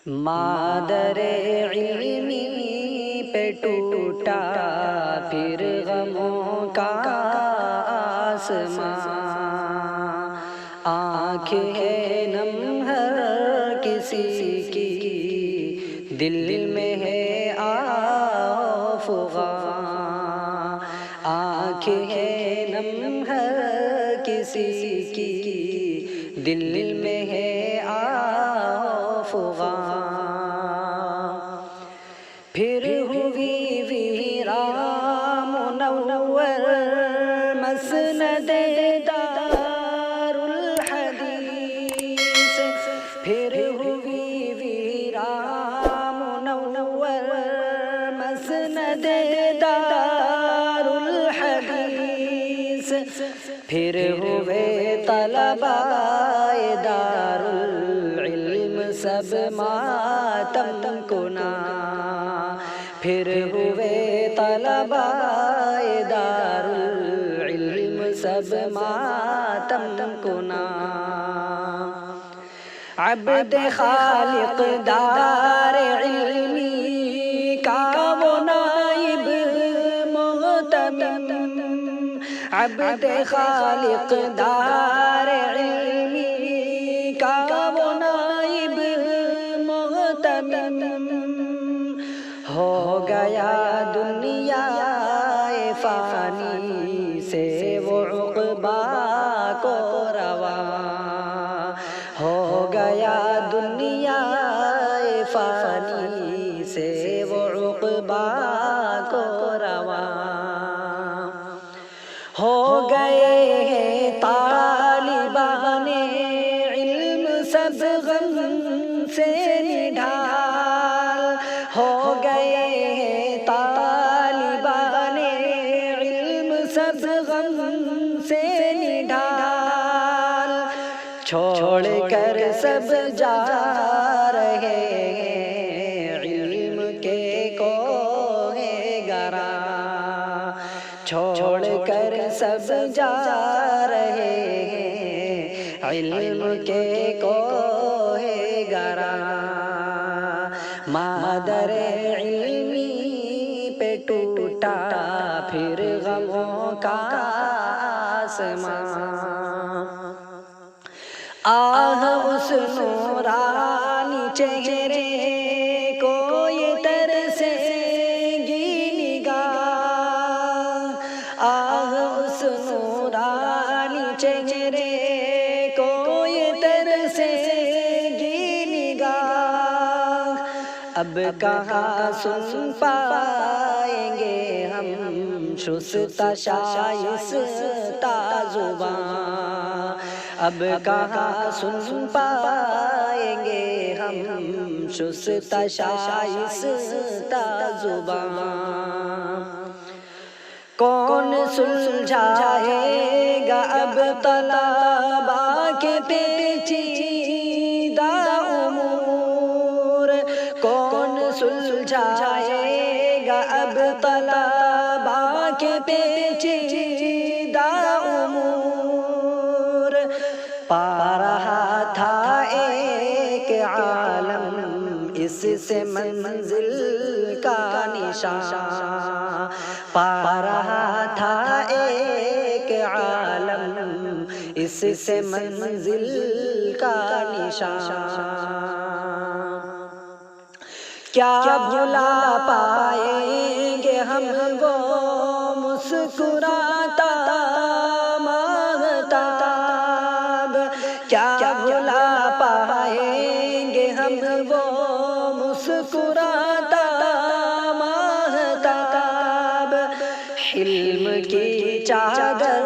مادر علمی پہ ٹوٹا پھر غموں کا آسماں، آنکھ ہے نم ہر کسی کی، دل میں ہے آفغاں، آنکھ ہے نم ہر کسی کی، دل میں ہے آفغاں، پھر ہوئی ویران منور مسند دار الحدیث، پھر ہوئی ویران منور مسند دار الحدیث، پھر ہوئے طلبائے دار العلم سب ماتم کنا، پھر ہوئے طلبائے دار العلم سب ماتم کنا، عبد خالق دار علمی کا وہ نائب مغتنم، عبد خالق دار علمی کا وہ نائب مغتنم، ہو گیا دنیا فانی سے وہ عقبا کو رواں، ہو گیا دنیا فانی سے وہ عقبا کو رواں، ہو گئے ہیں طالبان علم سب غم سے نڈھال، ہو گئے ہیں طالبان علم سب غم سے نڈھال، چھوڑ کر سب جا رہے ہیں علم کے کوہ گراں، چھوڑ کر سب جا رہے ہیں علم کے کوہ گراں، مادر علمی پہ ٹوٹا پھر غموں کا آسماں، آہ اس نورانی چہرے کو یہ ترسے گی نگاہ، آہ اس نورانی چہرے کو یہ ترسے گی نگاہ، اب کہاں سن پائیں گے ہم شستہ شائستہ زباں، اب کہاں سن پائیں گے ہم شستہ شائستہ زباں، کون سلجھائے گا اب طلباء کے پیچیدہ امور، کون سلجھائے گا اب طلباء کے پیچیدہ امور، پا رہا تھا ایک عالم اس سے منزل کا نشان، پا رہا تھا ایک عالم اس سے منزل کا نشان، کیا بھلا پائیں گے ہم وہ مسکراتا ماہتاب، کیا بھلا پائیں گے ہم وہ مسکراتا ماہتاب، حلم کی چادر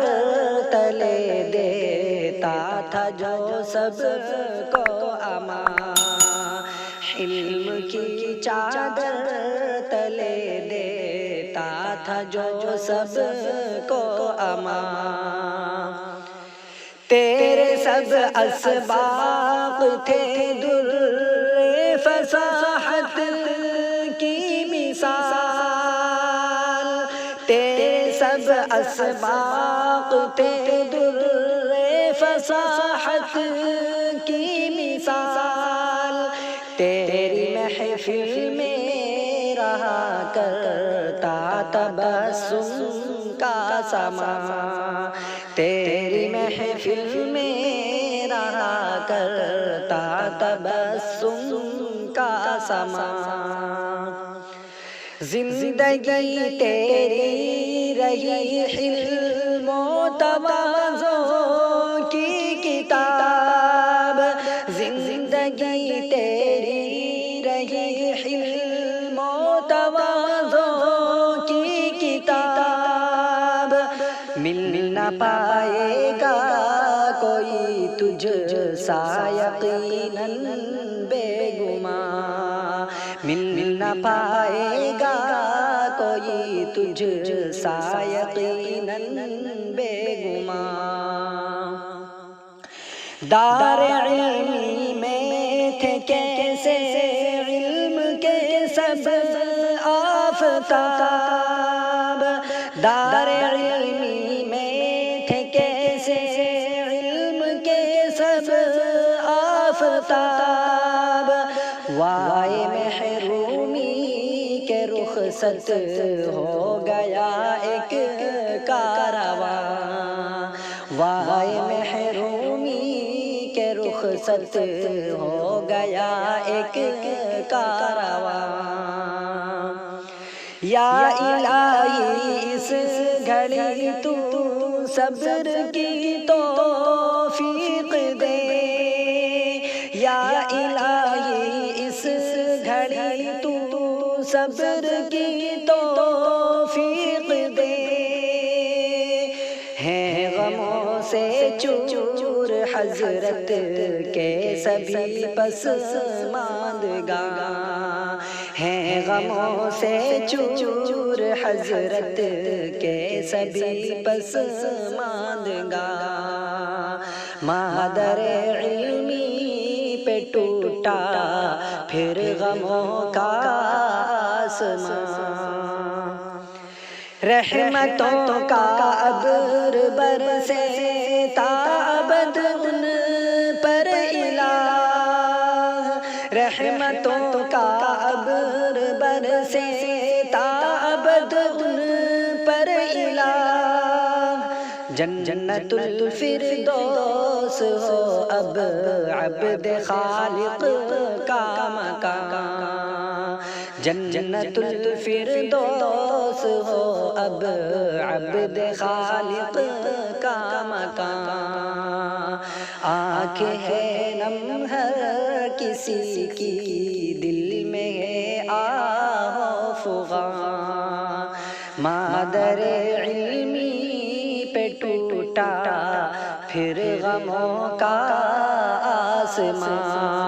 تلے دیتا تھا جو سب کو امان، حلم کی چادر تلے دیتا تھا جو سب کو امان، تیرے سب اسباق تھے در فصاحت کی مثال، تیرے سب اسباق تھے در فصاحت کی مثال، تیری محفل میں رہا کرتا تبسم کا سما، تیری محفل میں رہا کرتا تبسم کا سما، زندگی تیری رہی حلم و تواضع کی کتاب، زندگی تیری رہی حلم و تواضع کی کتاب، مل نہ پائے گا کوئی تجھ سا یقیناً بے گماں، مل نہ پائے گا کوئی تجھ سا یقیناً بے گماں، دار علمی میں تھے کیسے علم کے سب آفتاب، دار علمی میں تھے کیسے علم کے سب آفتاب، وائے محرومی کے رخصت ہو گیا ایک کارواں، وائے محرومی کے رخصت ہو گیا ایک کارواں، یا الہی اس گھڑی تو صبر کی توفیق دے، یا الہی اس گھڑی تو صبر کی توفیق دے، ہیں غموں سے چور حضرت کے سبھی پسماندگاں، ہیں غموں سے چور حضرت کے سبھی پسماندگاں، مادر علمی پہ ٹوٹا پھر غموں کا آسمان، رحمتوں کا ابر برسے تا ابد ان پر الہ، رحمتوں کا ابر برسے تا ابد ان پر الہ، جنت الفردوس ہو اب عبد خالق کا مکان، جنت الفردوس ہو اب عبد خالق کا مکان، آنکھ ہے نم ہر کسی کی دل میں ہے آہ و فغاں، مادر علمی پہ ٹوٹا پھر غموں کا آسمان،